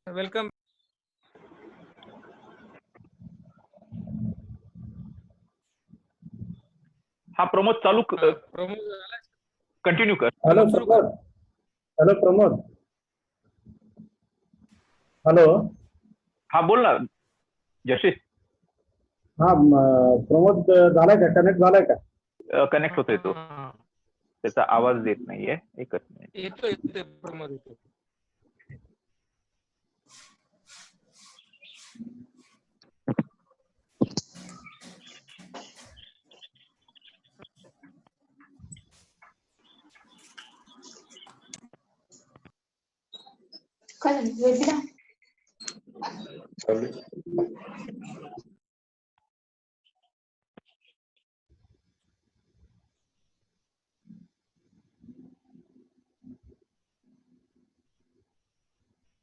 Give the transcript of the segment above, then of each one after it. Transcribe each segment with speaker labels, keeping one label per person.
Speaker 1: Welcome.
Speaker 2: हा प्रमोद चालू continue कर.
Speaker 3: Hello Pramod. Hello Pramod. Hello.
Speaker 2: हा बोल ना जशीष.
Speaker 3: हा प्रमोद झालाय का, कनेक्ट झालाय का?
Speaker 2: कनेक्ट होतोय तो, त्याचा आवाज येत नाहीये. एकच मिनिट.
Speaker 1: येतोय प्रमोद.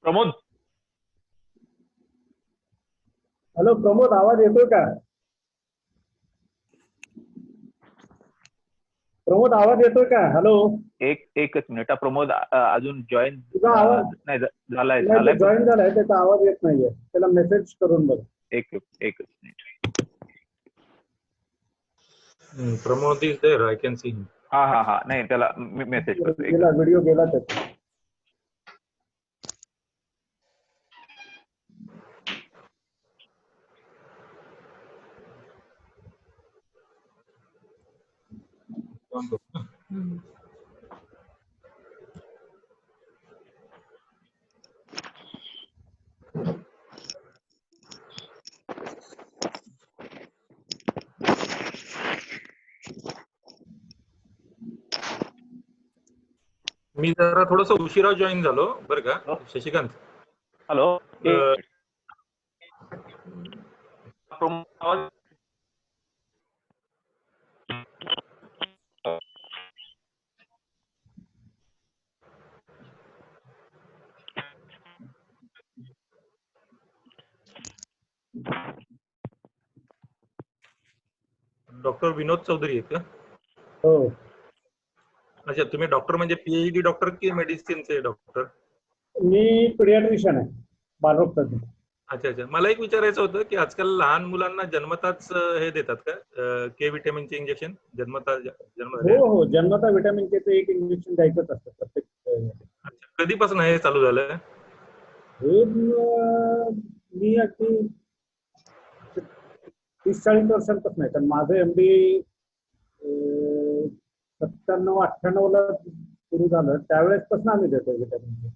Speaker 2: प्रमोद.
Speaker 3: हॅलो प्रमोद, आवाज येतोय का? प्रमोद आवाज येतोय का? हॅलो.
Speaker 2: एकच मिनिट. प्रमोद अजून जॉईन
Speaker 3: तुझा आवाज
Speaker 2: नाही झालाय.
Speaker 3: जॉईन झालाय, त्याचा आवाज येत नाहीये. त्याला मेसेज करून बघ.
Speaker 2: एकच मिनिट.
Speaker 4: Pramod is there, I can see him.
Speaker 2: हा नाही, त्याला मेसेज करतो.
Speaker 3: गेला, व्हिडिओ गेला त्याचा.
Speaker 4: मी जरा थोडस उशिरा जॉईन झालो बरं का शशिकांत.
Speaker 2: हॅलो.
Speaker 4: डॉक्टर विनोद चौधरी आहेत का?
Speaker 3: हो.
Speaker 4: अच्छा, तुम्ही डॉक्टर म्हणजे पीएचडी डॉक्टर की मेडिसिनचे डॉक्टर?
Speaker 3: मी पिडियाट्रिशियन आहे, बालरोग तज्ञ.
Speaker 4: अच्छा. मला एक विचारायचं होतं की आजकाल लहान मुलांना जन्मताच हे देतात का, के विटॅमिनचे इंजेक्शन जन्मता?
Speaker 3: हो, जन्मता विटॅमिन केचं एक इंजेक्शन द्यायचंच असतं प्रत्येक.
Speaker 4: अच्छा, कधीपासून हे चालू झालं?
Speaker 3: हे मी अगदी 30-40 वर्षांपासून आहे. कारण माझं MD 97-98 ला सुरू झालं, त्यावेळेसपासून आम्ही देतो विटॅमिन.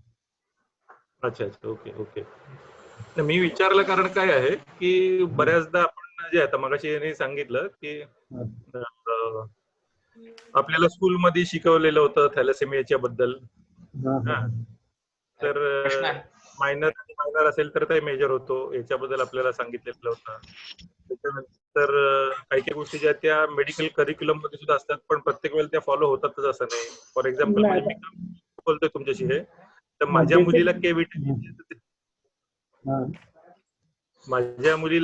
Speaker 4: अच्छा. ओके. मी विचारलं कारण काय आहे की बऱ्याचदा आपण जे आता मगाशी सांगितलं की आपल्याला स्कूलमध्ये शिकवलेलं होतं थॅलेसेमियाच्या बद्दल. तर मायनर असेल तर ते मेजर होतो, याच्याबद्दल आपल्याला सांगितलेलं होतं. त्याच्यानंतर काही गोष्टी ज्या त्या मेडिकल करिक्युलम मध्ये सुद्धा असतात, पण प्रत्येक वेळेला त्या फॉलो होतातच असं नाही. फॉर एक्झाम्पल म्हणजे मी बोलतोय तुमच्याशी हे, तर माझ्या मुलीला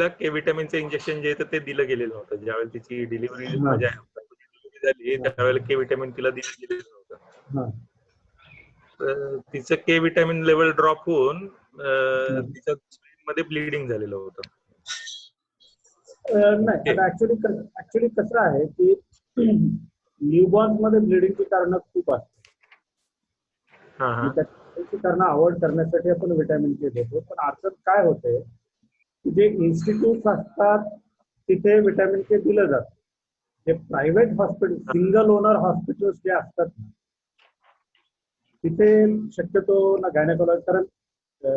Speaker 4: के विटॅमिनचं इंजेक्शन जे आहे ते दिलं गेलेलं होतं. ज्यावेळेला तिची डिलिव्हरी माझ्या झाली त्यावेळेला के विटॅमिन तिला दिलं गेलेलं होतं. तिचं के विटॅमिन लेवल ड्रॉप होऊन तिच्या मध्ये ब्लिडिंग झालेलं होतं.
Speaker 3: नाही, ऍक्च्युली कसं आहे की न्यूबॉर्न्स मध्ये ब्लिडिंगची कारणं खूप असतात. त्याची कारणं अवॉइड करण्यासाठी आपण विटॅमिन के देतो. पण अडचण काय होते, जे इन्स्टिट्यूट असतात तिथे विटॅमिन के दिलं जातं. जे private hospital, single owner hospitals जे असतात तिथे शक्यतो ना गायनेकॉलॉजी, कारण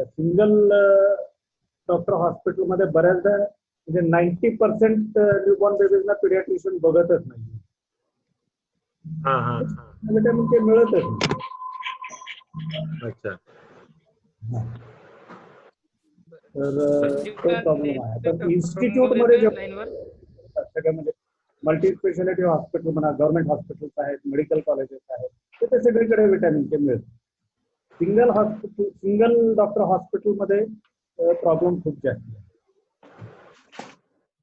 Speaker 3: सिंगल डॉक्टर हॉस्पिटलमध्ये बऱ्याचदा म्हणजे 90% न्यूबॉर्न बेबीजना पिडियाट्रिशियन बघतच नाही. विटॅमिन के मिळतच नाही.
Speaker 4: अच्छा.
Speaker 3: तर तो प्रॉब्लेम आहे. तर इन्स्टिट्यूट मध्ये सगळं म्हणजे मल्टी स्पेशालिटी हॉस्पिटल म्हणा, गव्हर्नमेंट हॉस्पिटल्स आहेत, मेडिकल कॉलेजेस आहेत, तर ते सगळीकडे विटॅमिन के मिळतं. सिंगल डॉक्टर हॉस्पिटलमध्ये प्रॉब्लेम खूप जास्त आहे.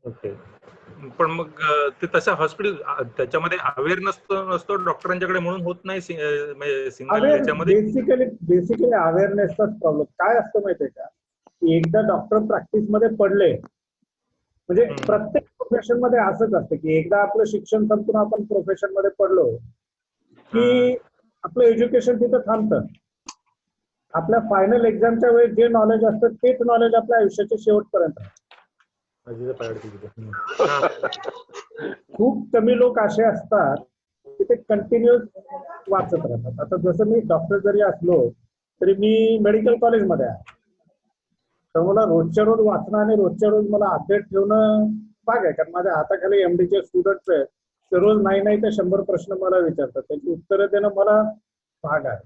Speaker 4: ओके. पण मग ते तसं हॉस्पिटल त्याच्यामध्ये अवेअरनेस नसतो डॉक्टरांच्याकडे म्हणून होत नाही सिंगल याच्यामध्ये.
Speaker 3: बेसिकली अवेअरनेसचाच प्रॉब्लेम काय असतं माहितीये का, की एकदा डॉक्टर प्रॅक्टिस मध्ये पडले म्हणजे प्रत्येक प्रोफेशन मध्ये असंच असतं की एकदा आपलं शिक्षण संपून आपण प्रोफेशन मध्ये पडलो की आपलं एज्युकेशन तिथं थांबतं. आपल्या फायनल एक्झामच्या वेळेस जे नॉलेज असतं तेच नॉलेज आपल्या आयुष्याच्या शेवटपर्यंत राहतं. खूप कमी लोक असे असतात की ते कंटिन्युअस वाचत राहतात. आता जसं मी डॉक्टर जरी असलो तरी मी मेडिकल कॉलेजमध्ये आहे, तर मला रोजच्या रोज वाचणं आणि रोजच्या रोज मला अपडेट ठेवणं भाग आहे. कारण माझ्या हाताखाली एमडीचे स्टुडंट्स आहेत, ते रोज नाही तर 100 प्रश्न मला विचारतात, त्याची उत्तरं देणं मला भाग आहे.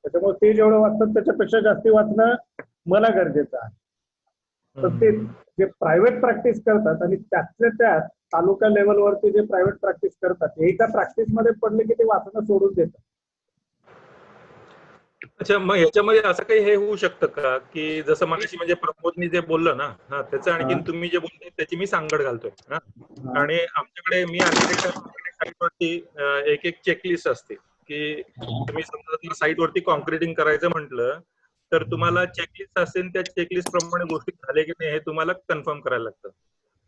Speaker 3: त्याच्यामुळे ते जेवढं वाचतात त्याच्यापेक्षा जास्ती वाचणं मला गरजेचं आहे. तर ते जे प्रायव्हेट प्रॅक्टिस करतात आणि त्यातल्या त्यात तालुका लेवलवरती जे प्रायव्हेट प्रॅक्टिस करतात, एकदा प्रॅक्टिस मध्ये पडले की ते वाचणं सोडून देतात.
Speaker 4: अच्छा, मग याच्यामध्ये असं काही हे होऊ शकतं का की जसं मगाशी म्हणजे प्रमोदनी जे बोललं ना, त्याचं आणखीन तुम्ही जे बोलताय त्याची मी सांगड घालतोय. आणि आमच्याकडे मी आर्किटेक्चर साईटवरती एक चेकलिस्ट असते की तुम्ही समजा साईटवरती कॉन्क्रिटिंग करायचं म्हटलं तर तुम्हाला चेकलिस्ट असेल, त्या चेकलिस्ट प्रमाणे गोष्टी झाल्या की नाही हे तुम्हाला कन्फर्म करायला लागतं.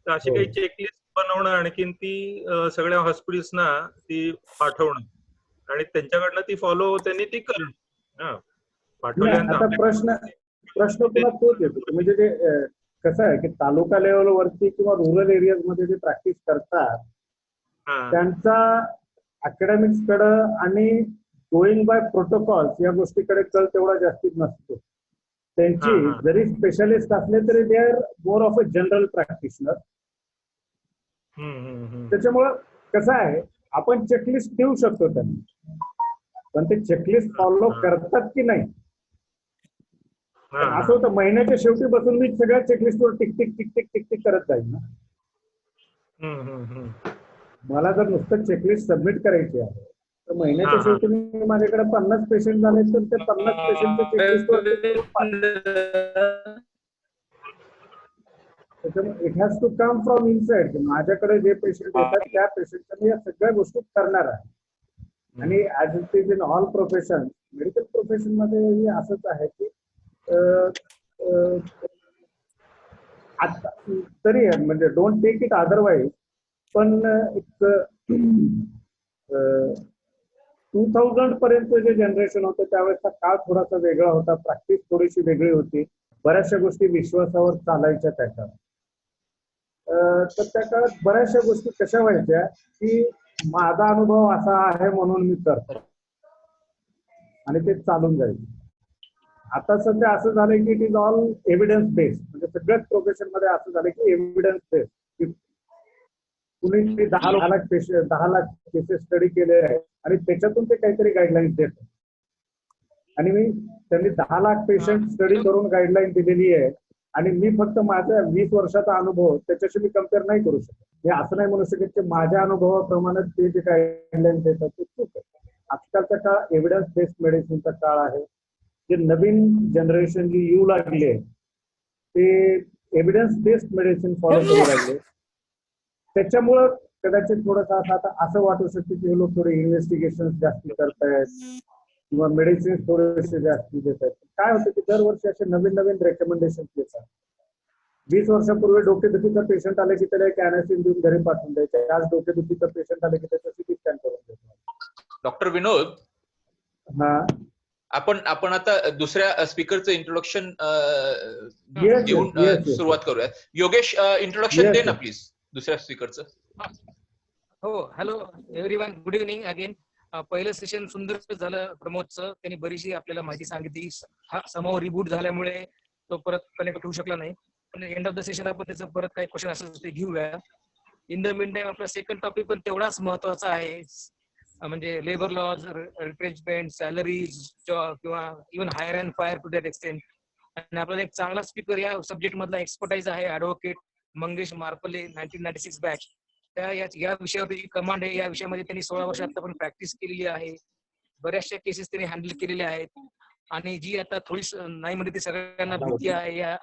Speaker 4: तर अशी काही चेकलिस्ट बनवणं आणखीन ती सगळ्या हॉस्पिटल्सना ती पाठवणं आणि त्यांच्याकडनं ती फॉलो त्यांनी ती करणं.
Speaker 3: आता प्रश्न पुन्हा तोच येतो म्हणजे जे कसं आहे की तालुका लेवलवरती किंवा रुरल एरियाज मध्ये जे प्रॅक्टिस करतात त्यांचा अकॅडमिक्स कडे आणि गोईंग बाय प्रोटोकॉल्स या गोष्टीकडे कल तेवढा जास्तीत नसतो. त्यांची जरी स्पेशलिस्ट असले तरी they are more of a general practitioner. त्याच्यामुळं कसं आहे, आपण चेकलिस्ट देऊ शकतो त्यांना, पण ते चेकलिस्ट फॉलो करतात की नाही. असं होतं महिन्याच्या शेवटी बसून मी सगळ्या चेकलिस्टवर tick tick tick tick tick tick करत जाईल ना. मला जर नुसतं चेकलिस्ट सबमिट करायची आहे तर महिन्याच्या शेवटी मी माझ्याकडे 50 पेशंट झाले तर ते 50 पेशंटच्या चेकलिस्टवर त्याच्यामुळे it has to come from inside. माझ्याकडे जे पेशंट येतात त्या पेशंटच्या मी या सगळ्या गोष्टी करणार आहे. आणि as it is in all profession, medical profession मध्ये असंच आहे की आता तरी म्हणजे डोंट टेक इट अदरवाईज, पण एक 2000 पर्यंत जे जनरेशन होतं त्यावेळेसचा काळ थोडासा वेगळा होता, प्रॅक्टिस थोडीशी वेगळी होती, बऱ्याचशा गोष्टी विश्वासावर चालायच्या त्या काळात. तर त्या काळात बऱ्याचशा गोष्टी कशा व्हायच्या की माझा अनुभव असा आहे म्हणून मी करतो आणि ते चालून जायचं. आता सध्या असं झालंय की it is all evidence based. म्हणजे सगळ्याच प्रोफेशन मध्ये असं झालं की एव्हिडन्स बेस्ड. कुणी 10 लाख केसेस स्टडी केले आहे आणि त्याच्यातून ते काहीतरी गाईडलाईन देतात. आणि त्यांनी 10 लाख पेशंट स्टडी करून गाईडलाईन दिलेली आहे आणि मी फक्त माझ्या 20 वर्षाचा अनुभव त्याच्याशी मी कम्पेअर नाही करू शकत. मी असं नाही म्हणू शकत की माझ्या अनुभवाप्रमाणे ते जे गाईडलाईन देतात ते चूक आहे. आजकालचा काळ एव्हिडन्स बेस्ड मेडिसिनचा काळ आहे. जे नवीन जनरेशन जी येऊ लागले ते एव्हिडन्स बेस्ड मेडिसिन फॉलो करू लागले. त्याच्यामुळं कदाचित थोडंसं असं वाटू शकतं की हे लोक थोडे इन्व्हेस्टिगेशन जास्ती करतायत किंवा मेडिसिन थोडेसे जास्ती देत आहेत. काय होतं की दरवर्षी असे नवीन नवीन रेकमेंडेशन देतात. 20 वर्षापूर्वी डोकेदुखीचा पेशंट आले की त्याला एक अॅनासिन देऊन घरी पाठवून द्यायचे. आज डोकेदुखीचा पेशंट आले की त्याचा सिटी स्कॅन करून देतात.
Speaker 5: डॉक्टर विनोद, आपण आता दुसऱ्या स्पीकरचं इंट्रोडक्शन देऊन सुरुवात करूया. योगेश, इंट्रोडक्शन दे ना प्लीज दुसऱ्या स्पीकरचं.
Speaker 1: हो, hello everyone, good evening again. पहिलं सेशन सुंदर झालं प्रमोदचं. त्यांनी बरीचशी आपल्याला माहिती सांगितली. हा समोर रिबूट झाल्यामुळे तो परत कनेक्ट होऊ शकला नाही, पण एंड ऑफ द सेशन आपण त्याचं परत काही क्वेश्चन असेल ते घेऊया. इन द मीन टाइम आपला सेकंड टॉपिक पण तेवढाच महत्वाचा आहे, म्हणजे labour laws, retrenchment, salaries, job किंवा even hire and fire to that extent. आणि आपल्याला एक चांगला स्पीकर या सब्जेक्ट मधला एक्सपर्टाइज आहे, ऍडव्होकेट मंगेश मारपले, 1996 बॅच. त्या या विषयावरती कमांड आहे. या विषयामध्ये त्यांनी 16 वर्ष आतापर्यंत प्रॅक्टिस केलेली आहे. बऱ्याचशा केसेस त्यांनी हँडल केलेल्या आहेत आणि जी आता थोडी नाही म्हणजे ती सगळ्यांना भीती आहे या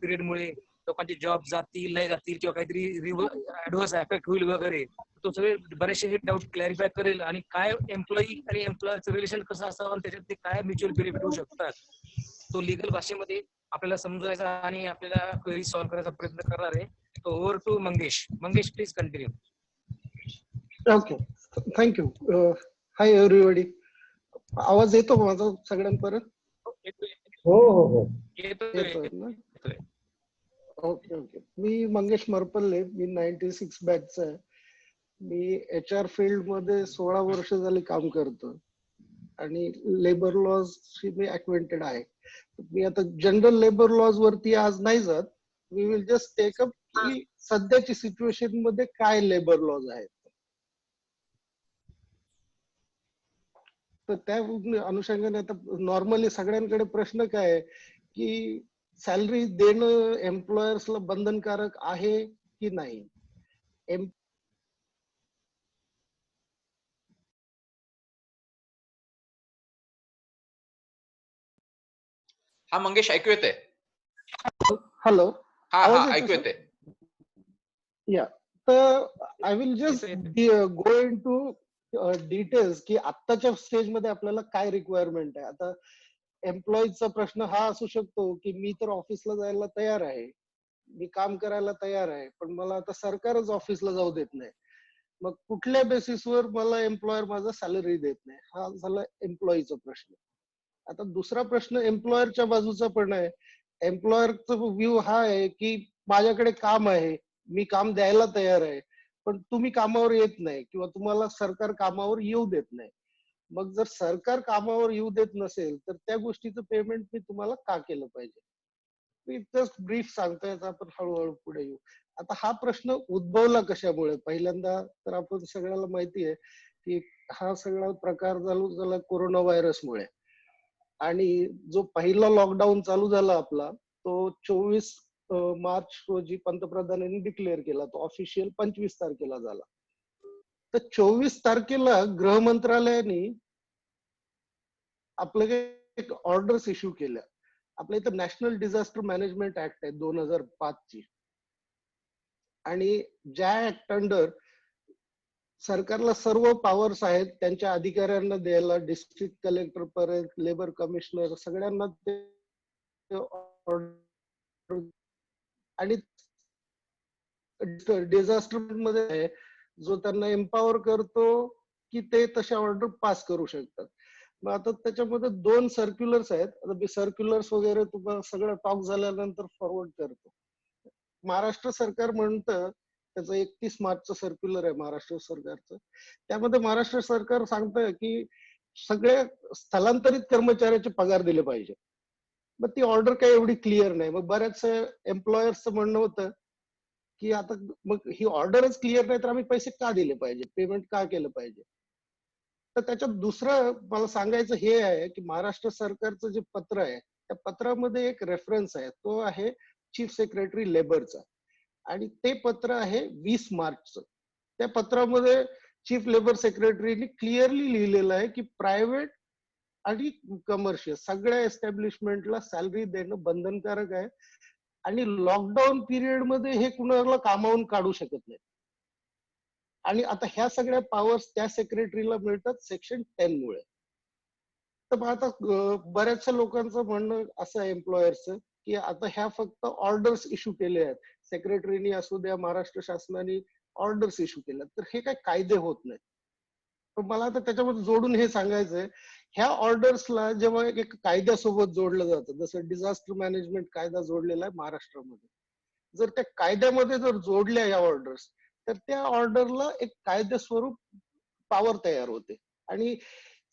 Speaker 1: पिरियडमुळे, लोकांचे जॉब जातील नाही जातील किंवा काहीतरी ऍडव्हर्स इफेक्ट होईल वगैरे, तो सगळे बरेचसे हे डाऊट क्लॅरिफाय करेल आणि काय एम्प्लॉई आणि एम्प्लॉयरचं रिलेशन कसं असावं आणि त्याच्यात ते काय म्युच्युअल बेनिफिट होऊ शकतात तो लीगल भाषेमध्ये आपल्याला समजायचा आणि आपल्याला क्वेरी सॉल्व्ह करायचा प्रयत्न करणार आहे. तो over to Mangesh. Mangesh please continue.
Speaker 6: Okay, thank you. Hi everybody. आवाज येतो का माझा सगळ्यांपर्यंत?
Speaker 3: हो हो हो
Speaker 6: येतोय ना? Okay okay. मी मंगेश मरपल्ले, मी 96 बॅचचा आहे. मी HR फील्ड मध्ये 16 वर्ष झाली काम करतो आणि लेबर लॉज शी मी अक्वेंटेड आहे. मी आता जनरल लेबर लॉज वरती आज नाही जात. We will just take up की सध्याची सिच्युएशन मध्ये काय लेबर लॉज आहेत. तर त्या अनुषंगाने आता नॉर्मली सगळ्यांकडे प्रश्न काय आहे की सॅलरी देणं एम्प्लॉयर्सला बंधनकारक आहे की नाही.
Speaker 5: हा मंगेश ऐकू येते?
Speaker 6: हॅलो,
Speaker 5: हा ऐकू येते.
Speaker 6: या, तर I will just go into details की आत्ताच्या स्टेज मध्ये आपल्याला काय रिक्वायरमेंट आहे. आता एम्प्लॉईजचा प्रश्न हा असू शकतो की मी तर ऑफिसला जायला तयार आहे, मी काम करायला तयार आहे, पण मला आता सरकारच ऑफिसला जाऊ देत नाही. मग कुठल्या बेसिसवर मला एम्प्लॉयर माझा सॅलरी देत नाही, हा झाला एम्प्लॉईचा प्रश्न. आता दुसरा प्रश्न एम्प्लॉयरच्या बाजूचा पण आहे. एम्प्लॉयरचा व्ह्यू हा आहे की माझ्याकडे काम आहे, मी काम द्यायला तयार आहे, पण तुम्ही कामावर येत नाही किंवा तुम्हाला सरकार कामावर येऊ देत नाही. मग जर सरकार कामावर येऊ देत नसेल तर त्या गोष्टीचं पेमेंट मी तुम्हाला का केलं पाहिजे. मी जस्ट ब्रीफ सांगतोय, आपण हळूहळू पुढे येऊ. आता हा प्रश्न उद्भवला कशामुळे. पहिल्यांदा तर आपण सगळ्याला माहिती आहे की हा सगळा प्रकार झाला कोरोना व्हायरसमुळे. आणि जो पहिला लॉकडाऊन चालू झाला आपला, तो 24 मार्च रोजी पंतप्रधानांनी डिक्लेअर केला. तो ऑफिशियल 25 तारखेला झाला. तर 24 तारखेला गृह मंत्रालयाने आपलं एक ऑर्डर्स इश्यू केल्या. आपल्या इथं नॅशनल डिझास्टर मॅनेजमेंट ऍक्ट आहे 2005 ची, आणि ज्या ऍक्ट अंडर सरकारला सर्व पॉवर्स आहेत त्यांच्या अधिकाऱ्यांना द्यायला, डिस्ट्रिक्ट कलेक्टर पर्यंत, लेबर कमिशनर सगळ्यांना ते ऑर्डर. आणि डिझास्टर मध्ये जो त्यांना एम्पॉवर करतो की ते तशा ऑर्डर पास करू शकतात. मग आता त्याच्यामध्ये 2 सर्क्युलर्स आहेत. आता मी सर्क्युलर्स वगैरे तुम्हाला सगळं टॉक झाल्यानंतर फॉरवर्ड करतो. महाराष्ट्र सरकार म्हणतं, त्याचं 31 मार्चचं सर्क्युलर आहे महाराष्ट्र सरकारचं, त्यामध्ये महाराष्ट्र सरकार सांगतं की सगळे स्थलांतरित कर्मचाऱ्याचे पगार दिले पाहिजे. मग ती ऑर्डर काही एवढी क्लिअर नाही. मग बऱ्याच एम्प्लॉयर्सचं म्हणणं होतं की आता मग ही ऑर्डरच क्लिअर नाही तर आम्ही पैसे का दिले पाहिजे, पेमेंट का केलं पाहिजे. तर त्याच्यात दुसरं मला सांगायचं हे आहे की महाराष्ट्र सरकारचं जे पत्र आहे त्या पत्रामध्ये एक रेफरन्स आहे, तो आहे चीफ सेक्रेटरी लेबरचा, आणि ते पत्र आहे 20 मार्चचं. त्या पत्रामध्ये चीफ लेबर सेक्रेटरीने क्लिअरली लिहिलेलं आहे की प्रायव्हेट आणि कमर्शियल सगळ्या एस्टॅब्लिशमेंटला सॅलरी देणं बंधनकारक आहे, आणि लॉकडाऊन पिरियड मध्ये हे कुणाला कामावून काढू शकत नाही. आणि आता ह्या सगळ्या पॉवर्स त्या सेक्रेटरीला मिळतात सेक्शन 10 मुळे. तर मग आता बऱ्याचशा लोकांचं म्हणणं असं आहे एम्प्लॉयर्सचं की आता ह्या फक्त ऑर्डर्स इश्यू केले आहेत, सेक्रेटरीनी असू द्या, महाराष्ट्र शासनाने ऑर्डर्स इश्यू केल्या, तर हे काही कायदे होत नाहीत. पण मला आता त्याच्यामध्ये जोडून हे सांगायचंय, ह्या ऑर्डर्सला जेव्हा एक कायद्यासोबत जोडलं जातं, जसं डिझास्टर मॅनेजमेंट कायदा जोडलेला आहे महाराष्ट्रामध्ये, जर त्या कायद्यामध्ये जर जोडल्या या ऑर्डर्स, तर त्या ऑर्डरला एक कायदेस्वरूप पॉवर तयार होते. आणि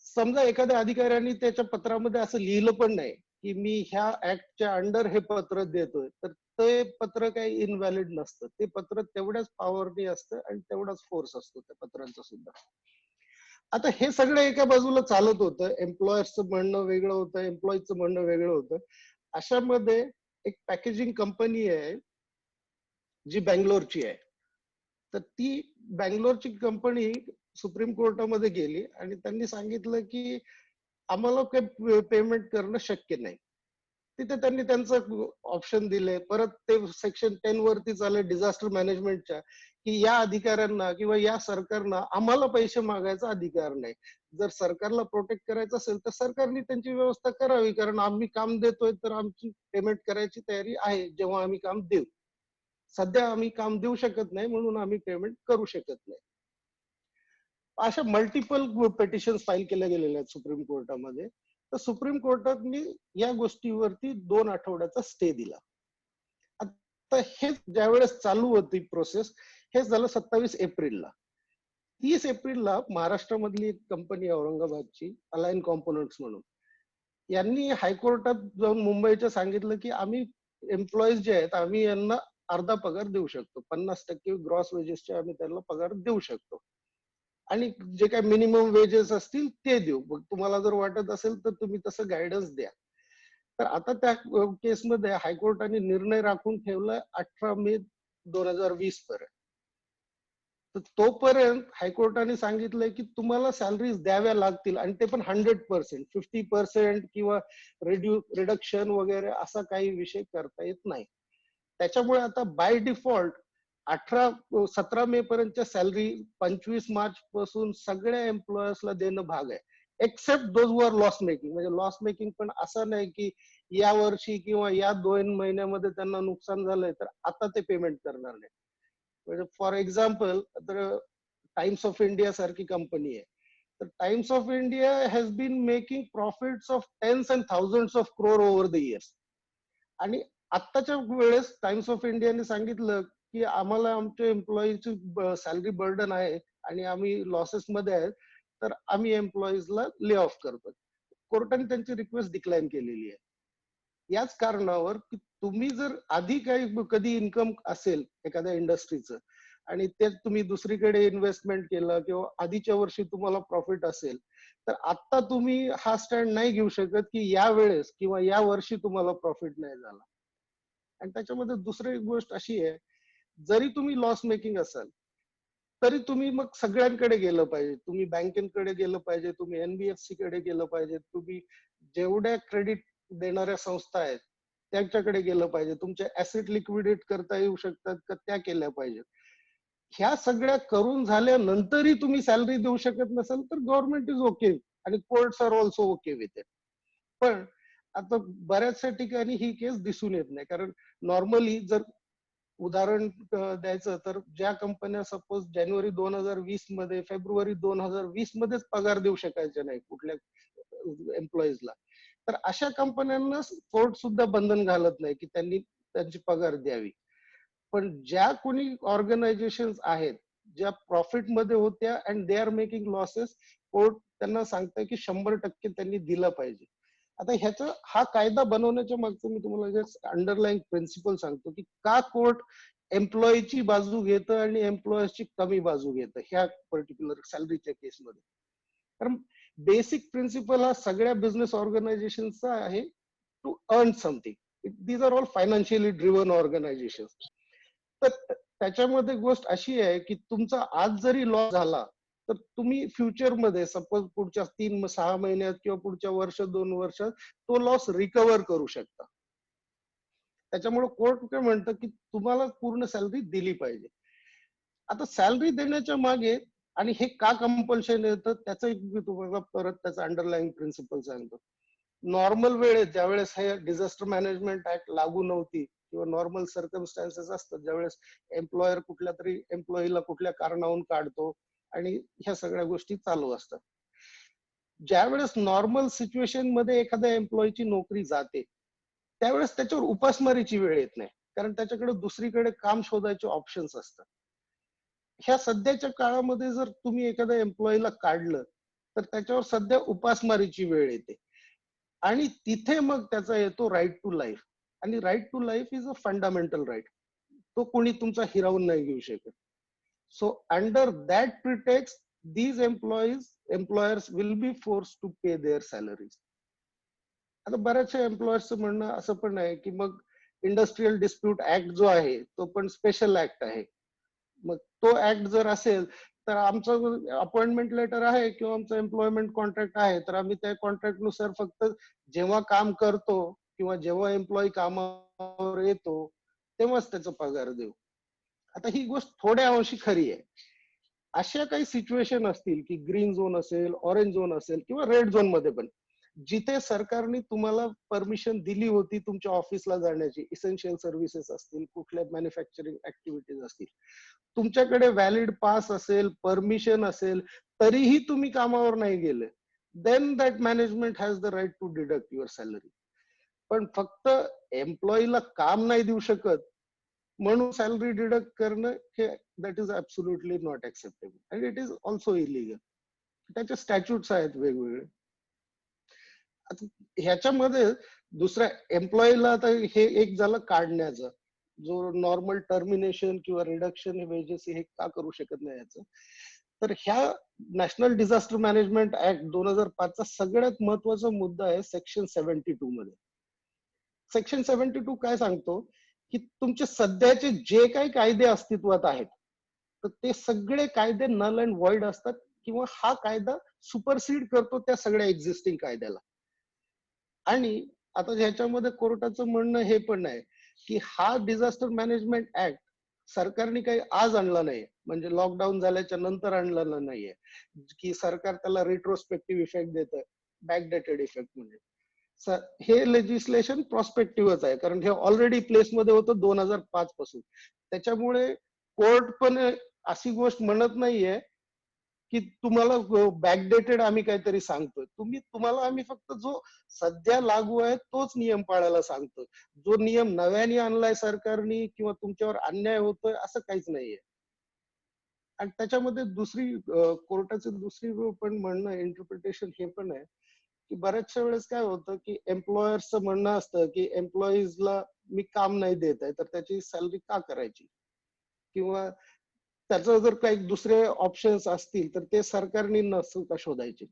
Speaker 6: समजा एखाद्या अधिकाऱ्यांनी त्याच्या पत्रामध्ये असं लिहिलं पण नाही की मी ह्या ऍक्टच्या अंडर हे पत्र देतोय, तर ते पत्र काही इनव्हॅलिड नसतं. ते पत्र तेवढ्याच पॉवरनी असतं आणि तेवढाच फोर्स असतो त्या पत्रांचा सुद्धा. आता हे सगळं एका बाजूला चालत होतं, एम्प्लॉयर्सचं म्हणणं वेगळं होतं, एम्प्लॉईचं म्हणणं वेगळं होतं. अशामध्ये एक पॅकेजिंग कंपनी आहे जी बँगलोरची आहे. तर ती बँगलोरची कंपनी सुप्रीम कोर्टामध्ये गेली आणि त्यांनी सांगितलं की आम्हाला काही पेमेंट करणं शक्य नाही. तिथे त्यांनी त्यांचं ऑप्शन दिले. परत ते सेक्शन 10 वरती चालले डिझास्टर मॅनेजमेंटच्या, की या अधिकाऱ्यांना किंवा या सरकारना आम्हाला पैसे मागायचा अधिकार नाही. जर सरकारला प्रोटेक्ट करायचं असेल तर सरकारने त्यांची व्यवस्था करावी, कारण आम्ही काम देतोय तर आमची पेमेंट करायची तयारी आहे जेव्हा आम्ही काम देऊ. सध्या आम्ही काम देऊ शकत नाही म्हणून आम्ही पेमेंट करू शकत नाही. अशा मल्टिपल पेटिशन फाईल केल्या गेलेल्या आहेत सुप्रीम कोर्टामध्ये. तर सुप्रीम कोर्टाने या गोष्टीवरती 2 आठवड्याचा स्टे दिला. आता हे ज्यावेळेस चालू होती प्रोसेस, हे झालं 27 एप्रिलला. 30 एप्रिलला महाराष्ट्रामधली एक कंपनी औरंगाबादची अलाइन कॉम्पोनंट्स म्हणून, यांनी हायकोर्टात जाऊन मुंबईच्या सांगितलं की आम्ही एम्प्लॉईज जे आहेत आम्ही यांना अर्धा पगार देऊ शकतो, 50% ग्रॉस वेजेसचे आम्ही त्यांना पगार देऊ शकतो आणि जे काही मिनिमम वेजेस असतील ते देऊ. मग तुम्हाला जर वाटत असेल तर तुम्ही तसं गायडन्स द्या. तर आता त्या केसमध्ये हायकोर्टाने निर्णय राखून ठेवला 18 मे 2020 पर्यंत. तर तोपर्यंत हायकोर्टाने सांगितलंय की तुम्हाला सॅलरीज द्याव्या लागतील आणि ते पण 100%, 50% किंवा रिडक्शन वगैरे असा काही विषय करता येत नाही. त्याच्यामुळे आता बाय डिफॉल्ट 17 मे पर्यंतच्या सॅलरी 25 मार्च पासून सगळ्या एम्प्लॉयर्सला देणं भाग आहे, except those who are loss making. म्हणजे लॉस मेकिंग पण असं नाही की या वर्षी किंवा या 2 महिन्यामध्ये त्यांना नुकसान झालंय तर आता ते पेमेंट करणार नाही. म्हणजे फॉर एक्झाम्पल, तर टाइम्स ऑफ इंडिया सारखी कंपनी आहे, तर Times of India has been making profits of tens and thousands of crore over the years. आणि आत्ताच्या वेळेस टाइम्स ऑफ इंडियाने सांगितलं की आम्हाला आमच्या एम्प्लॉईची सॅलरी बर्डन आहे आणि आम्ही लॉसेस मध्ये आहेत, तर आम्ही एम्प्लॉईजला ले ऑफ करतो. कोर्टाने त्यांची रिक्वेस्ट डिक्लाइन केलेली आहे. याच कारणावर की तुम्ही जर आधी काही कधी इन्कम असेल एखाद्या इंडस्ट्रीचं आणि ते तुम्ही दुसरीकडे इन्व्हेस्टमेंट केलं किंवा आधीच्या वर्षी तुम्हाला प्रॉफिट असेल, तर आता तुम्ही हा स्टँड नाही घेऊ शकत की या वेळेस किंवा या वर्षी तुम्हाला प्रॉफिट नाही झाला. आणि त्याच्यामध्ये दुसरी गोष्ट अशी आहे, जरी तुम्ही लॉस मेकिंग असाल तरी तुम्ही मग सगळ्यांकडे गेलं पाहिजे. तुम्ही बँकेकडे गेलं पाहिजे, तुम्ही एनबीएफसी कडे गेलं पाहिजे, तुम्ही जेवढ्या क्रेडिट देणाऱ्या संस्था आहेत त्यांच्याकडे गेलं पाहिजे, तुमचे ऍसेट लिक्विडेट करता येऊ शकतात का त्या केल्या पाहिजेत. ह्या सगळ्या करून झाल्यानंतरही तुम्ही सॅलरी देऊ शकत नसाल तर गव्हर्नमेंट इज ओके आणि courts are also okay with it. पण आता बऱ्याचशा ठिकाणी ही केस दिसून येत नाही, कारण नॉर्मली जर उदाहरण द्यायचं तर ज्या कंपन्या सपोज जानेवारी 2020 मध्ये, फेब्रुवारी 2020 मध्येच पगार देऊ शकायच्या नाही कुठल्या एम्प्लॉईजला, तर अशा कंपन्यांना कोर्ट सुद्धा बंधन घालत नाही की त्यांनी त्यांची पगार द्यावी. पण ज्या कोणी ऑर्गनायझेशन आहेत ज्या प्रॉफिट मध्ये होत्या and they are making losses, court त्यांना सांगतंय की 100% त्यांनी दिलं पाहिजे. आता ह्याचा हा कायदा बनवण्याच्या मागचं मी तुम्हाला अंडरलाईन प्रिन्सिपल सांगतो की का कोर्ट एम्प्लॉईची बाजू घेतं आणि एम्प्लॉयर्सची कमी बाजू घेतं ह्या पर्टिक्युलर सॅलरीच्या केसमध्ये. कारण बेसिक प्रिन्सिपल हा सगळ्या बिझनेस ऑर्गनायझेशनचा आहे, to earn something. These are all financially driven organization. तर त्याच्यामध्ये गोष्ट अशी आहे की तुमचा आज जरी लॉस झाला तर तुम्ही फ्युचरमध्ये सपोज पुढच्या 3-6 महिन्यात किंवा पुढच्या 1-2 वर्षात तो लॉस रिकव्हर करू शकता. त्याच्यामुळे कोर्ट काय म्हणतं की तुम्हाला पूर्ण सॅलरी दिली पाहिजे. आता सॅलरी देण्याच्या मागे आणि हे का कंपल्शन येतं त्याचं एक मी तुम्हाला परत त्याचा अंडरलाईन प्रिन्सिपल सांगतो. नॉर्मल वेळेत ज्यावेळेस हे डिझास्टर मॅनेजमेंट ऍक्ट लागू नव्हती किंवा नॉर्मल सर्कमस्टान्सेस असतात ज्यावेळेस एम्प्लॉयर कुठल्या तरी एम्प्लॉईला कुठल्या कारणावरून काढतो आणि ह्या सगळ्या गोष्टी चालू असतात, ज्यावेळेस नॉर्मल सिच्युएशन मध्ये एखाद्या एम्प्लॉईची नोकरी जाते त्यावेळेस त्याच्यावर उपासमारीची वेळ येत नाही, कारण त्याच्याकडे दुसरीकडे काम शोधायचे ऑप्शन्स असतात. ह्या सध्याच्या काळामध्ये जर तुम्ही एखाद्या एम्प्लॉईला काढलं तर त्याच्यावर सध्या उपासमारीची वेळ येते आणि तिथे मग त्याचा येतो राईट टू लाईफ. आणि right to life is a fundamental right, तो कोणी तुमचा हिरावून नाही घेऊ शकत. So under that pretext, these employers will be forced to pay their salaries. आता बऱ्याचशा एम्प्लॉयर्सचं म्हणणं असं पण आहे की मग इंडस्ट्रियल डिस्प्यूट ऍक्ट जो आहे तो पण स्पेशल ऍक्ट आहे. मग तो ऍक्ट जर असेल तर आमचं अपॉइंटमेंट लेटर आहे किंवा आमचं एम्प्लॉयमेंट कॉन्ट्रॅक्ट आहे तर आम्ही त्या कॉन्ट्रॅक्ट नुसार फक्त जेव्हा काम करतो किंवा जेव्हा एम्प्लॉई कामावर येतो तेव्हाच त्याचा पगार देऊ. आता ही गोष्ट थोड्या अंशी खरी आहे. अशा काही सिच्युएशन असतील की ग्रीन झोन असेल, ऑरेंज झोन असेल किंवा रेड झोन मध्ये पण, जिथे सरकारने तुम्हाला परमिशन दिली होती तुमच्या ऑफिसला जाण्याची, इसेन्शियल सर्व्हिसेस असतील, कुठल्या मॅन्युफॅक्चरिंग ऍक्टिव्हिटीज असतील, तुमच्याकडे व्हॅलिड पास असेल, परमिशन असेल, तरीही तुम्ही कामावर नाही गेले, then that management has the right to deduct your salary. पण फक्त एम्प्लॉईला काम नाही देऊ शकत म्हणून सॅलरी डिडक्ट करणं हे that is absolutely not acceptable and it is also illegal. त्याचे स्टॅच्यूट्स आहेत वेगवेगळे. आता ह्याच्यामध्ये दुसऱ्या एम्प्लॉईला, आता हे एक झालं काढण्याचं, जो नॉर्मल टर्मिनेशन किंवा रिडक्शन वेजेस हे का करू शकत नाही याचं. तर ह्या नॅशनल डिझास्टर मॅनेजमेंट ऍक्ट 2005 चा सगळ्यात महत्वाचा मुद्दा आहे सेक्शन 72 मध्ये. सेक्शन 72 काय सांगतो की तुमचे सध्याचे जे काही कायदे अस्तित्वात आहेत तर ते सगळे कायदे नल अँड व्हॉइड असतात, किंवा हा कायदा सुपरसीड करतो त्या सगळ्या एक्झिस्टिंग कायद्याला. आणि आता ह्याच्यामध्ये कोर्टाचं म्हणणं हे पण आहे की हा डिझास्टर मॅनेजमेंट ऍक्ट सरकारने काही आज आणला नाही, म्हणजे लॉकडाऊन झाल्याच्या नंतर आणलेला नाहीये की सरकार त्याला रिट्रोस्पेक्टिव्ह इफेक्ट देतं, बॅकडेटेड इफेक्ट. म्हणजे हे लेजिस्लेशन प्रॉस्पेक्टिव्हच आहे, कारण हे ऑलरेडी प्लेसमध्ये होतं 2005 पासून. त्याच्यामुळे कोर्ट पण अशी गोष्ट म्हणत नाहीये की तुम्हाला बॅकडेटेड आम्ही काहीतरी सांगतोय. तुम्हाला आम्ही फक्त जो सध्या लागू आहे तोच नियम पाळायला सांगतोय. जो नियम नव्याने आणलाय सरकारने किंवा तुमच्यावर अन्याय होतोय असं काहीच नाहीये. आणि त्याच्यामध्ये दुसरी कोर्टाचं दुसरी पण म्हणणं, इंटरप्रिटेशन हे पण आहे की बऱ्याचशा वेळेस काय होतं की एम्प्लॉयर्सचं म्हणणं असतं की एम्प्लॉईजला मी काम नाही देत आहे तर त्याची सॅलरी का करायची, किंवा त्याचं जर काही दुसरे ऑप्शन्स असतील तर ते सरकारने नसतं का शोधायचे.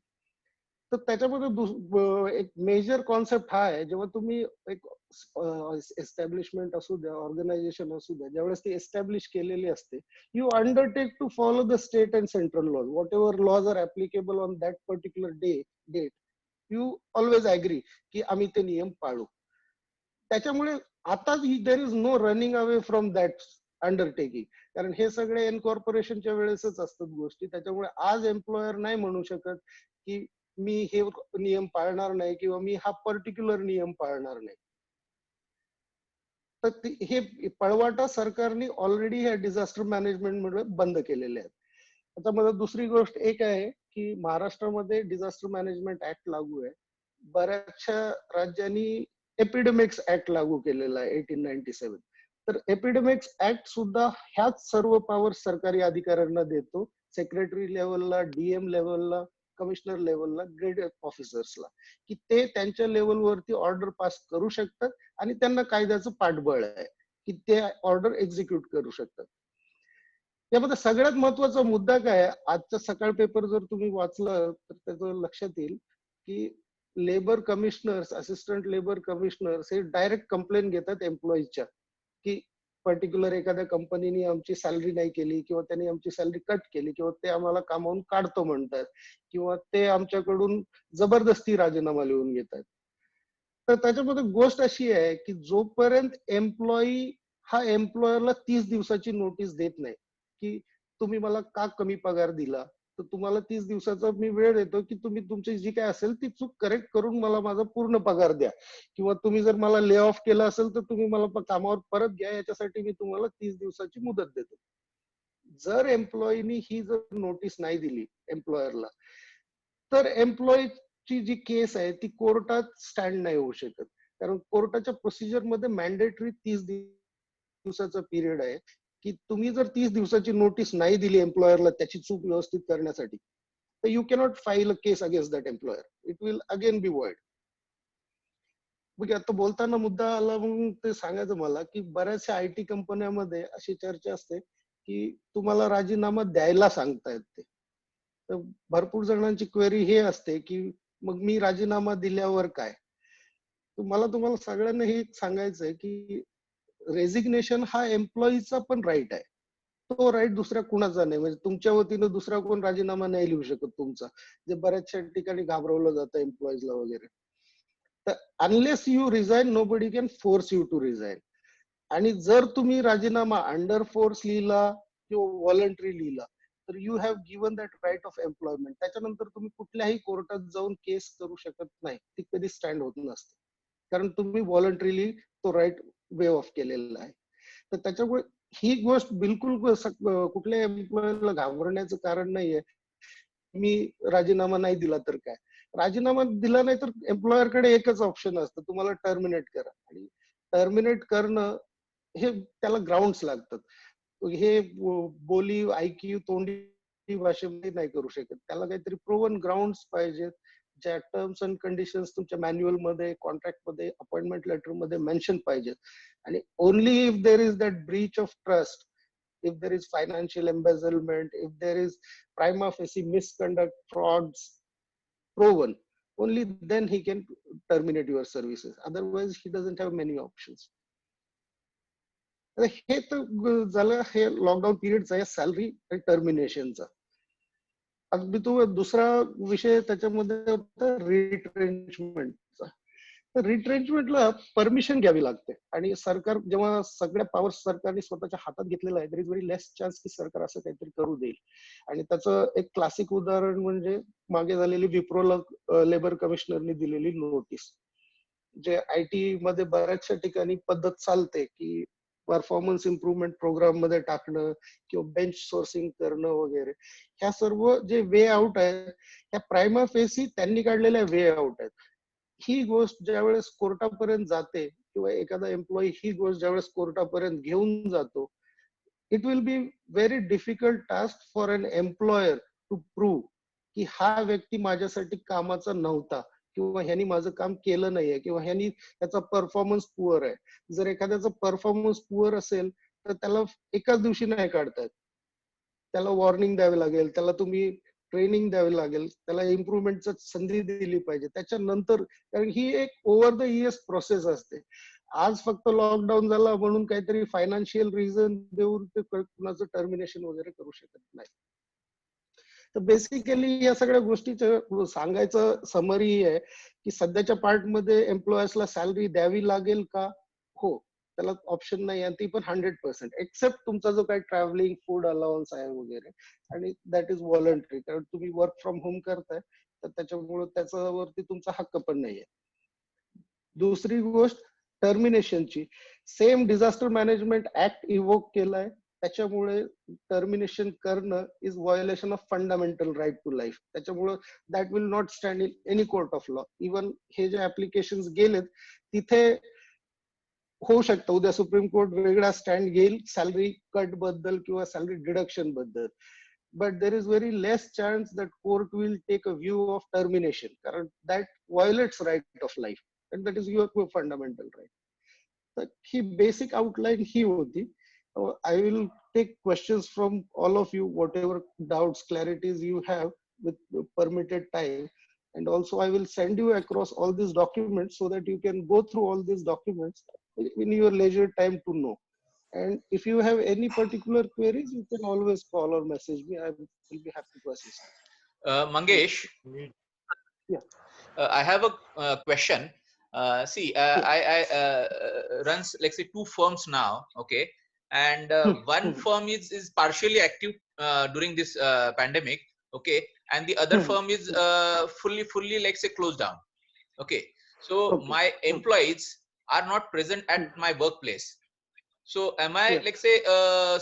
Speaker 6: तर त्याच्यामध्ये एक मेजर कॉन्सेप्ट हा आहे, जेव्हा तुम्ही एक एस्टॅब्लिशमेंट असू द्या, ऑर्गनायझेशन असू द्या, ज्यावेळेस ती एस्टॅब्लिश केलेली असते, you undertake to follow the state and central laws. Whatever laws are applicable on that particular date, you always agree की आम्ही ते नियम पाळू. त्याच्यामुळे आता there is no running away from that undertaking, कारण हे सगळे इनकॉर्पोरेशनच्या वेळेसच असतात गोष्टी. त्याच्यामुळे आज एम्प्लॉयर नाही म्हणू शकत की मी हे नियम पाळणार नाही किंवा मी हा पर्टिक्युलर नियम पाळणार नाही. तर हे पळवाटा सरकारने ऑलरेडी ह्या डिझास्टर मॅनेजमेंट मध्ये बंद केलेले आहेत. आता मला दुसरी गोष्ट एक आहे की महाराष्ट्रामध्ये डिझास्टर मॅनेजमेंट ऍक्ट लागू आहे. बऱ्याचशा राज्यांनी एपिडेमिक्स ऍक्ट लागू केलेला आहे 1897. तर एपिडेमिक्स ऍक्ट सुद्धा ह्याच सर्व पॉवर सरकारी अधिकाऱ्यांना देतो, सेक्रेटरी लेवलला, डीएम लेवलला, कमिशनर लेवलला, ग्रेड ऑफिसर्सला, की ते त्यांच्या लेवलवरती ऑर्डर पास करू शकतात आणि त्यांना कायद्याचं पाठबळ आहे की ते ऑर्डर एक्झिक्यूट करू शकतात. यामध्ये सगळ्यात महत्वाचा मुद्दा काय आहे, आजचा सकाळ पेपर जर तुम्ही वाचलं तर त्याचं लक्षात येईल की labour commissioners, assistant labour commissioners हे डायरेक्ट कंप्लेंट घेतात एम्प्लॉईजच्या की पर्टिक्युलर एखाद्या कंपनीने आमची सॅलरी नाही केली किंवा त्यांनी आमची सॅलरी कट केली किंवा ते आम्हाला कामावून काढतो म्हणतात किंवा ते आमच्याकडून जबरदस्ती राजीनामा लिहून घेतात. तर त्याच्यामध्ये गोष्ट अशी आहे की जोपर्यंत एम्प्लॉई हा एम्प्लॉयरला 30 दिवसाची नोटीस देत नाही की तुम्ही मला का कमी पगार दिला, तर तुम्हाला 30 दिवसाचा मी वेळ देतो की तुम्ही तुमची जी काय असेल ती चूक करेक्ट करून मला माझा पूर्ण पगार द्या, किंवा तुम्ही जर मला ले ऑफ केलं असेल तर तुम्ही मला कामावर परत घ्या, याच्यासाठी मी तुम्हाला 30 दिवसाची मुदत देतो. जर एम्प्लॉईनी ही जर नोटीस नाही दिली एम्प्लॉयरला तर एम्प्लॉईची जी केस आहे ती कोर्टात स्टँड नाही होऊ शकत, कारण कोर्टाच्या प्रोसिजर मध्ये मॅन्डेटरी 30 दिवसाचा पिरियड आहे की तुम्ही जर 30 दिवसाची नोटीस नाही दिली एम्प्लॉयरला त्याची चूक व्यवस्थित करण्यासाठी, तर you cannot file a case against that employer, it will again be void. आता बोलताना मुद्दा आला म्हणून ते सांगायचं मला की बऱ्याचशा आयटी कंपन्यांमध्ये अशी चर्चा असते की तुम्हाला राजीनामा द्यायला सांगतायत ते. तर भरपूर जणांची क्वेरी हे असते की मग मी राजीनामा दिल्यावर काय. मला तुम्हाला सगळ्यांना हे सांगायचंय की रेझिग्नेशन हा एम्प्लॉईचा पण राईट आहे, तो राईट दुसऱ्या कुणाचा नाही. म्हणजे तुमच्या वतीनं दुसरा कोण राजीनामा नाही लिहू शकत तुमचा, जे बऱ्याचशा ठिकाणी घाबरवलं जातं एम्प्लॉईजला वगैरे. Unless you resign nobody can force you to resign. आणि जर तुम्ही राजीनामा अंडर फोर्स लिहिला किंवा व्हॉलंटरी लिहिला तर you have given that right of employment. त्याच्यानंतर तुम्ही कुठल्याही कोर्टात जाऊन केस करू शकत नाही, ती कधी स्टँड होत नसते, कारण तुम्ही व्हॉलंटरीली तो राईट वे ऑफ केलेला आहे. तर त्याच्यामुळे ही गोष्ट बिलकुल कुठल्या एम्प्लॉयरला घाबरण्याचं कारण नाहीये. मी राजीनामा नाही दिला तर काय, राजीनामा दिला नाही तर एम्प्लॉयरकडे एकच ऑप्शन असतं, तुम्हाला टर्मिनेट करा. आणि टर्मिनेट करणं हे त्याला ग्राउंड्स लागतात. हे बोली ऐकी तोंडी भाषेमध्ये नाही करू शकत, त्याला काहीतरी प्रूव्हन ग्राउंड्स पाहिजेत, ज्या टर्म्स अँड कंडिशन्स तुमच्या मॅन्युअल मध्ये, कॉन्ट्रॅक्ट मध्ये, अपॉइंटमेंट लेटर मध्ये मेन्शन पाहिजेत. आणि only if there is that Breach of trust, if there is financial embezzlement, if there is prima facie misconduct, frauds proven, only then he can terminate your services. Otherwise, he doesn't have many options. हे तर झालं हे lockdown पिरियडचा salary आणि टर्मिनेशनचा. अगदी तो दुसरा विषय त्याच्यामध्ये होता रिट्रेंचमेंटचा. तर रिट्रेंचमेंटला परमिशन घ्यावी लागते आणि सरकार जेव्हा सगळ्या पॉवर्स सरकारने स्वतःच्या हातात घेतलेला आहे, there is very less chance की सरकार असं काहीतरी करू देईल. आणि त्याचं एक क्लासिक उदाहरण म्हणजे मागे झालेली विप्रोला लेबर कमिशनरनी दिलेली नोटीस, जे IT मध्ये बऱ्याचशा ठिकाणी पद्धत चालते की परफॉर्मन्स इम्प्रुव्हमेंट प्रोग्राम मध्ये टाकणं किंवा बेंच सोर्सिंग करणं वगैरे, ह्या सर्व जे वे आउट आहेत ह्या प्रायमा फेसी त्यांनी काढलेल्या वे आउट आहेत. ही गोष्ट ज्यावेळेस कोर्टापर्यंत जाते किंवा एखादा एम्प्लॉई ही गोष्ट ज्यावेळेस कोर्टापर्यंत घेऊन जातो, it will be very difficult task for an employer to prove की हा व्यक्ती माझ्यासाठी कामाचा नव्हता किंवा ह्यांनी माझं काम केलं नाहीये किंवा ह्यांनी त्याचा परफॉर्मन्स पुअर आहे. जर एखाद्याचा परफॉर्मन्स पुअर असेल तर त्याला एकाच दिवशी नाही काढतायत, त्याला वॉर्निंग द्यावी लागेल, त्याला तुम्ही ट्रेनिंग द्यावी लागेल, त्याला इम्प्रुव्हमेंटची संधी दिली पाहिजे त्याच्यानंतर, कारण ही एक ओव्हर द इयर्स प्रोसेस असते. आज फक्त लॉकडाऊन झाला म्हणून काहीतरी फायनान्शियल रिझन देऊन ते कुणाचं टर्मिनेशन वगैरे करू शकत नाही. तर बेसिकली या सगळ्या गोष्टीचं सांगायचं समरी आहे की सध्याच्या पार्ट मध्ये एम्प्लॉयर्सला सॅलरी द्यावी लागेल का? हो, त्याला ऑप्शन नाही आणि ती पण 100%, एक्सेप्ट तुमचा जो काही ट्रॅव्हलिंग फूड अलाउन्स आहे वगैरे, आणि दॅट इज व्हॉलंटरी, कारण तुम्ही वर्क फ्रॉम होम करताय तर त्याच्यामुळे त्याच्यावरती तुमचा हक्क पण नाहीये. दुसरी गोष्ट टर्मिनेशनची, same disaster management act evoke केलाय, त्याच्यामुळे टर्मिनेशन करणं is violation of fundamental right to life. त्याच्यामुळे that will not stand in any court of law. Even हे जे ऍप्लिकेशन गेलेत तिथे होऊ शकतं उद्या सुप्रीम कोर्ट वेगळा स्टँड घेईल सॅलरी कट बद्दल किंवा सॅलरी डिडक्शन बद्दल, but there is very less chance that court will take a view of termination, कारण that violates right of life and that is your fundamental right. तर ही basic outline ही होती. I will take questions from all of you, whatever doubts, clarities you have with permitted time, and also I will send you across all these documents so that you can go through all these documents in your leisure time to know. And if you have any particular queries, you can always call or message me. I will be happy to assist.
Speaker 5: Mangesh,
Speaker 6: Yeah.
Speaker 5: I have a question. See, I runs like say 2 firms now, okay, and one firm is partially active during this pandemic, okay, and the other firm is fully like say closed down, okay. So
Speaker 6: Okay.
Speaker 5: my employees are not present at my workplace. So am I
Speaker 6: Yeah.
Speaker 5: like say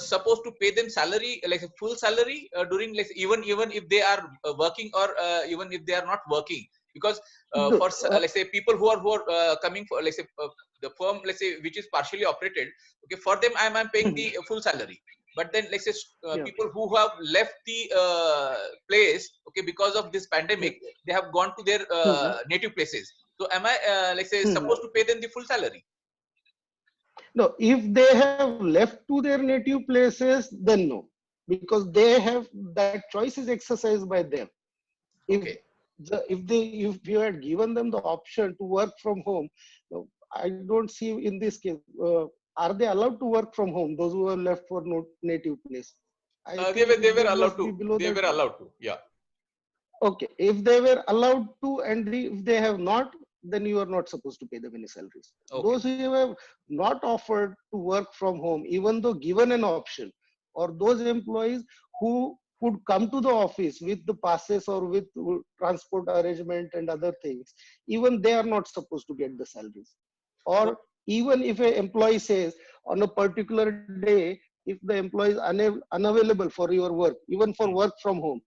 Speaker 5: supposed to pay them salary, like a full salary during like even if they are working or even if they are not working? Because
Speaker 6: Good.
Speaker 5: for let's say people who are coming for let's say the firm let's say which is partially operated, okay, for them I'm paying the full salary. But then let's say
Speaker 6: Yeah.
Speaker 5: people who have left the place, okay, because of this pandemic, they have gone to their native places. So am I like say supposed to pay them the full salary?
Speaker 6: No, if they have left to their native places, then no, because they have that choice is exercised by them. If
Speaker 5: Okay.
Speaker 6: if you had given them the option to work from home, I don't see in this case are they allowed to work from home, those who are left for native place?
Speaker 5: They were allowed to. They were allowed to. Yeah.
Speaker 6: Okay, if they were allowed to and if they have not, then you are not supposed to pay them any salaries.
Speaker 5: Okay.
Speaker 6: Those who have not offered to work from home, even though given an option, or those employees who could come to the office with the passes or with transport arrangement and other things, even they are not supposed to get the salaries. Or even if an employee says on a particular day, if the employee is unavailable for your work, even for work from home,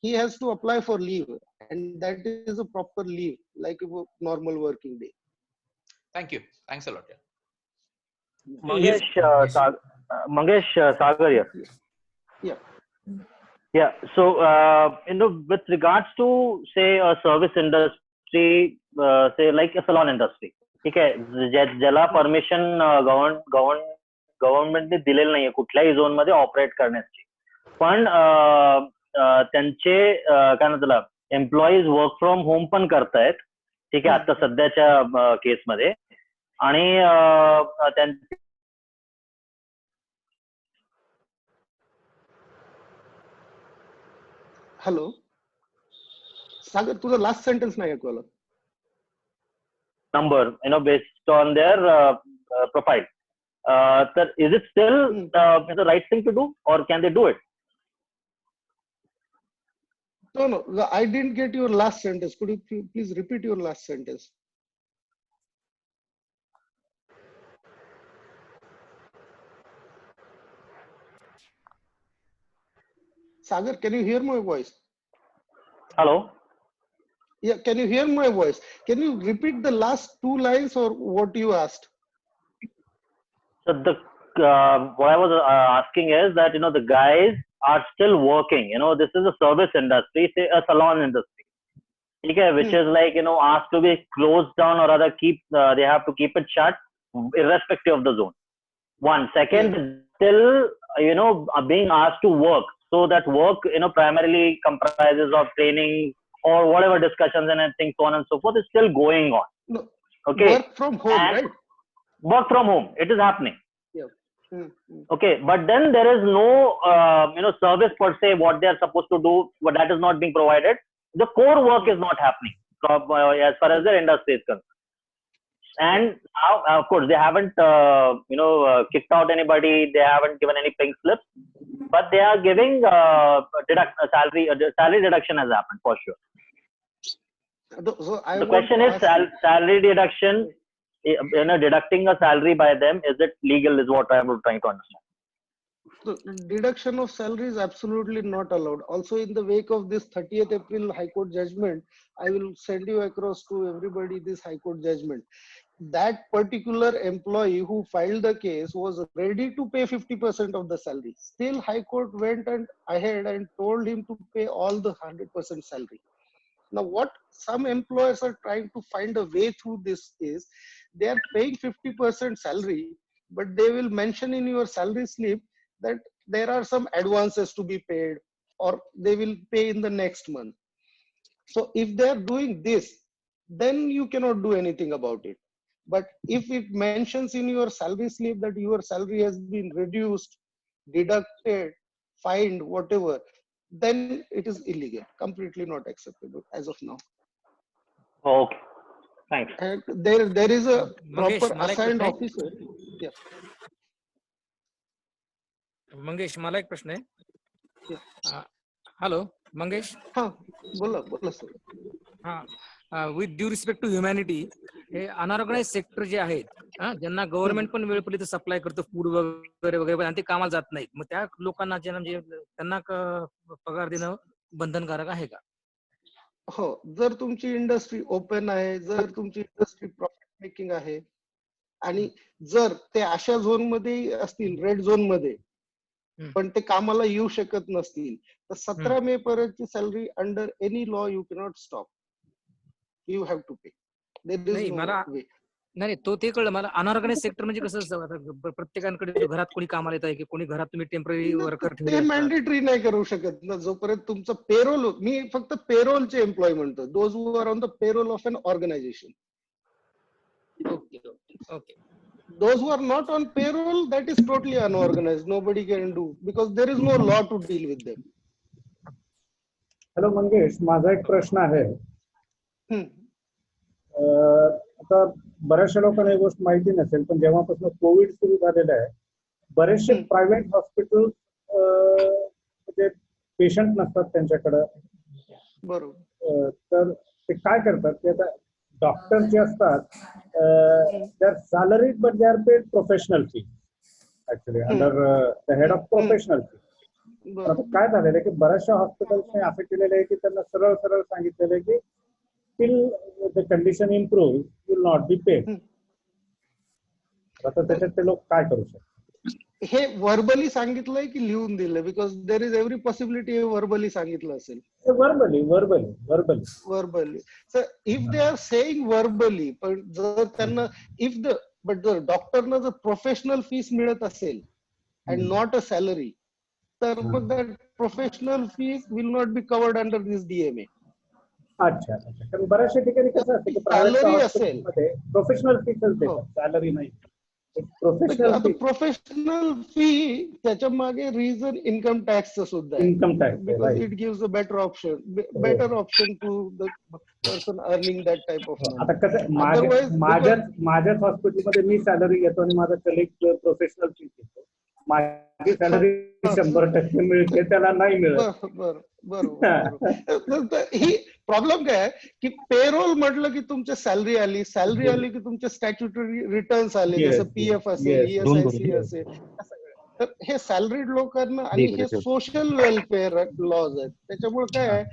Speaker 6: he has to apply for leave, and that is a proper leave, like a normal working day.
Speaker 5: Thank you. Thanks a lot. Yeah.
Speaker 7: Mangesh Sagar here.
Speaker 6: Yeah.
Speaker 7: Yeah. So, with regards to, say, a service industry, say like a salon industry, ठीक आहे, ज्याला permission गव्हर्नमेंटने दिलेलं नाहीये कुठल्याही zone मध्ये operate करण्याची, पण त्यांचे काय म्हणतात त्याला, एम्प्लॉईज वर्क फ्रॉम होम पण करतायत, ठीक आहे, आता सध्याच्या केसमध्ये. आणि
Speaker 6: हॅलो सागर, तुझं लास्ट सेंटेन्स नाही ऐकू आलं.
Speaker 7: number, based on their profile. Sir, is it still the right thing to do, or can they do it?
Speaker 6: No, I didn't get your last sentence. Could you please repeat your last sentence? Sagar, can you hear my voice?
Speaker 7: Hello?
Speaker 6: Yeah, can you hear my voice? Can you repeat the last two lines or what you asked?
Speaker 7: So what I was asking is that, the guys are still working. This is a service industry, say a salon industry, okay, which is like, asked to be closed down, or rather they have to keep it shut irrespective of the zone. One. Second, still, are being asked to work. So that work, primarily comprises of training or whatever discussions and things, so on and so forth, is still going on.
Speaker 6: No.
Speaker 7: Okay.
Speaker 6: Work from home, right?
Speaker 7: Work from home. It is happening.
Speaker 6: Yeah.
Speaker 7: Okay. But then there is no, service per se, what they are supposed to do, but that is not being provided. The core work is not happening as far as the industry is concerned. And now, of course, they haven't, kicked out anybody. They haven't given any pink slips, but they are giving salary deduction has happened for sure.
Speaker 6: So
Speaker 7: the question is, salary deduction, deducting a salary by them, is it legal? Is what I am trying to understand.
Speaker 6: So deduction of salary is absolutely not allowed. Also, in the wake of this 30th April High Court judgment, I will send you across to everybody this High Court judgment. That particular employee who filed the case was ready to pay 50% of the salary. Still, High Court went ahead and told him to pay all the 100% salary. Now, what some employers are trying to find a way through this is, they are paying 50% salary, but they will mention in your salary slip that there are some advances to be paid, or they will pay in the next month. So if they are doing this, then you cannot do anything about it. But if it mentions in your salary slip that your salary has been reduced, deducted, fined, whatever, then it is illegal, completely not acceptable as of now.
Speaker 7: Okay, thanks.
Speaker 6: And there is a
Speaker 1: Mangesh,
Speaker 6: proper assigned officer. Yeah.
Speaker 1: Mangesh, मला एक प्रश्न आहे. Hello Mangesh.
Speaker 6: हा, बोला sir.
Speaker 1: हा, with due respect to humanity, हे unorganise sector जे आहेत, ज्यांना गव्हर्नमेंट पण वेळेपर्यंत सप्लाय करतं फूड वगैरे वगैरे, आणि ते कामाला जात नाहीत, मग त्या लोकांना म्हणजे त्यांना पगार देणं बंधनकारक आहे का?
Speaker 6: हो, जर तुमची इंडस्ट्री ओपन आहे, जर तुमची इंडस्ट्री प्रॉफिट मेकिंग आहे, आणि जर ते अशा झोन मध्ये असतील, रेड झोन मध्ये, पण ते कामाला येऊ शकत नसतील, तर 17 मे पर्यंतची salary under any law you cannot stop. You have to pay.
Speaker 1: नाही, तो ते कळलं मला. अनऑर्गनाइज सेक्टर म्हणजे कसं, प्रत्येकाकडे घरात कोणी कामाला येत आहे की कोणी घरात तुम्ही टेम्पररी वर्कर
Speaker 6: ते मॅन्डेटरी नाही करू शकत ना, जोपर्यंत तुमचं पेरोल, मी फक्त पेरोलचे एम्प्लॉय म्हणतो, those who are on the payroll of an organization.
Speaker 1: Okay.
Speaker 6: Those who are not on payroll, that is totally unorganized. Nobody can do, because there is no law to deal with them.
Speaker 3: Hello Mangesh, माझा एक प्रश्न आहे. आता बऱ्याचशा लोकांना ही गोष्ट माहिती नसेल, पण जेव्हापासून कोविड सुरू झालेलं आहे, बरेचसे प्रायव्हेट हॉस्पिटल म्हणजे पेशंट नसतात त्यांच्याकडं.
Speaker 6: बरोबर.
Speaker 3: तर ते काय करतात की आता डॉक्टर जे असतात they are salaried but they are paid professional fee actually under the head of professional fee. आता काय झालेलं आहे की बऱ्याचशा हॉस्पिटल्सने असं केलेलं आहे की त्यांना सरळ सरळ सांगितलेलं आहे की till the condition improve will not be paid. आता त्याच्यात ते लोक काय करू शकतात?
Speaker 6: हे व्हर्बली सांगितलंय की लिहून दिलंय? Because there is every possibility हे व्हर्बली सांगितलं असेल. Verbally. Sir if they are saying verbally, पण जर त्यांना जर डॉक्टरना जर प्रोफेशनल फीस मिळत असेल अँड नॉट अ सॅलरी, तर मग that professional fees will not be covered under this DMA.
Speaker 3: अच्छा. कारण बऱ्याचशा ठिकाणी कसं असतं की
Speaker 6: सॅलरी असेल
Speaker 3: प्रायव्हेट प्रोफेशनल फीच देतात, सॅलरी नाही.
Speaker 6: प्रोफेशनल फी त्याच्या मागे रिझन इन्कम टॅक्सचं सुद्धा आहे.
Speaker 3: Income tax
Speaker 6: because it gives a better option to the person earning that type of money.
Speaker 3: आता कसं माझ्याच हॉस्पिटलमध्ये मी सॅलरी घेतो आणि माझा कलिग प्रोफेशनल फी घेतो. माझी सॅलरी 100% मिळते, त्याला नाही मिळत.
Speaker 6: बरोबर. ही प्रॉब्लेम काय आहे की पेरोल म्हटलं की तुमची सॅलरी आली की तुमचे स्टॅच्युटरी रिटर्न्स आले, जसं PF असेल, ESIC असेल. तर हे सॅलरीड लोकांना आणि हे सोशल वेलफेअर लॉज आहेत. त्याच्यामुळे काय आहे,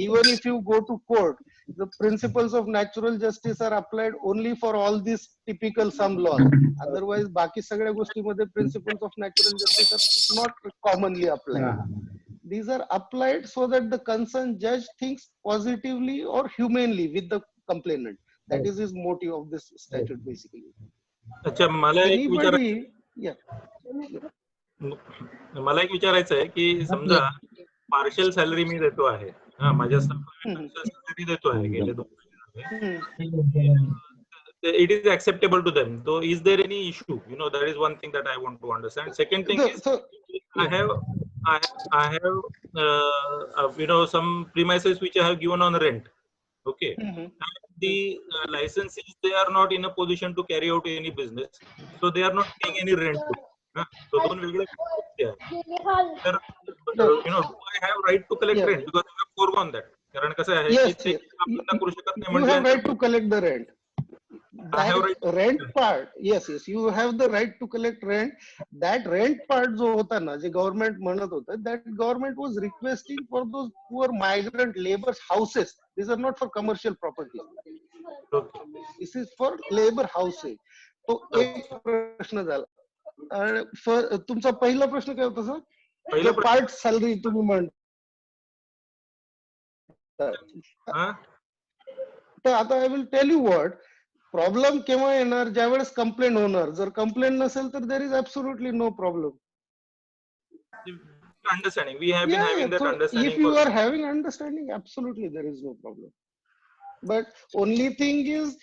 Speaker 6: even if you go to court, the principles of natural justice are applied only for all these typical some laws. Otherwise बाकी सगळ्या गोष्टीमध्ये principles of natural justice are not commonly applied. These are applied so that the concerned judge thinks positively or humanely with the complainant. That is his motive of this statute basically.
Speaker 4: अच्छा, मला एक विचारायचं आहे की समजा partial salary मी देतो आहे, माझ्या सॅलरी देतो आहे गेले 2 महिने, it is acceptable to them. So is there any issue? That is one thing that I want to understand. Second thing is I have some premises which I have given on rent. Okay. And the licensees, they are not in a position to carry out any business, so they are not paying any rent. So दोन वेगळे तर do I have right to collect rent because I have foregone that? कारण कसं आहे की ते आपण करू शकत नाही.
Speaker 6: You have right to collect the rent. That rent part, yes, you have the right to collect rent. That rent part जो होता ना, जे गव्हर्नमेंट म्हणत होतं, that government was requesting for those poor migrant laborers houses. These are not for commercial properties. This is for labor houses. तो एक प्रश्न झाला. तुमचा पहिला प्रश्न काय होता सर? पहिला पार्ट सॅलरी तुम्ही म्हणता. तर आता I will tell you what problem केव्हा येणार, ज्या वेळेस कंप्लेंट होणार. जर कंप्लेंट नसेल तर there is absolutely no problem.
Speaker 4: Understanding, we have been having that understanding.
Speaker 6: If you are having understanding, absolutely there is no problem. But only thing is,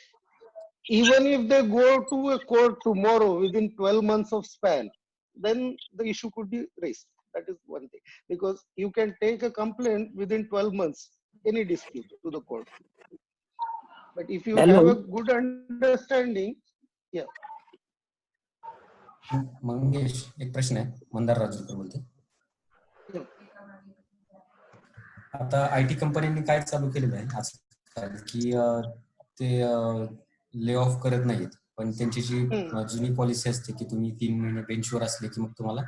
Speaker 6: even if they go to a court tomorrow within 12 months of span, then the issue could be raised. That is one thing, because you can take a complaint within 12 months, any dispute, to the court. But if you have a good understanding,
Speaker 8: Mangesh, एक प्रश्न आहे. मंदार राजूरकर बोलते. आता IT कंपन्यांनी काय चालू केलेलं आहे आजकाल की ते ले ऑफ करत नाहीत, पण त्यांची जी जुनी पॉलिसी असते की तुम्ही 3 महिने बेंचवर असले की मग तुम्हाला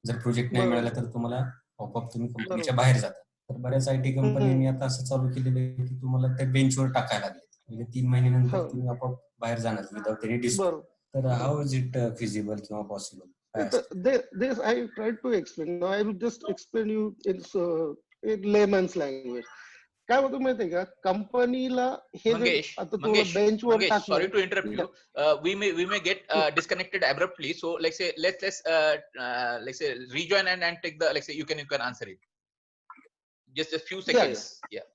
Speaker 8: जर प्रोजेक्ट नाही मिळाला तर तुम्हाला आपोआप तुम्ही कंपनीच्या बाहेर जाता. तर बऱ्याच IT कंपन्यांनी आता असं चालू केलेलं आहे की तुम्हाला ते बेंचवर टाकायला लागले, म्हणजे 3 महिन्यानंतर तुम्ही आपोआप बाहेर जाणार विदाउट एनी डिस्प्यूट. तर हाऊ इज इट फिजिबल किंवा possible?
Speaker 6: This I tried to explain. Now I will just explain you in layman's language. काय होतं माहितीये का, कंपनीला हे आता तुम्हाला बेंचवर टाकलं.
Speaker 5: Sorry to interrupt you. We may get disconnected abruptly. So let's say rejoin and take the, you can answer it. Just a few seconds. Yeah.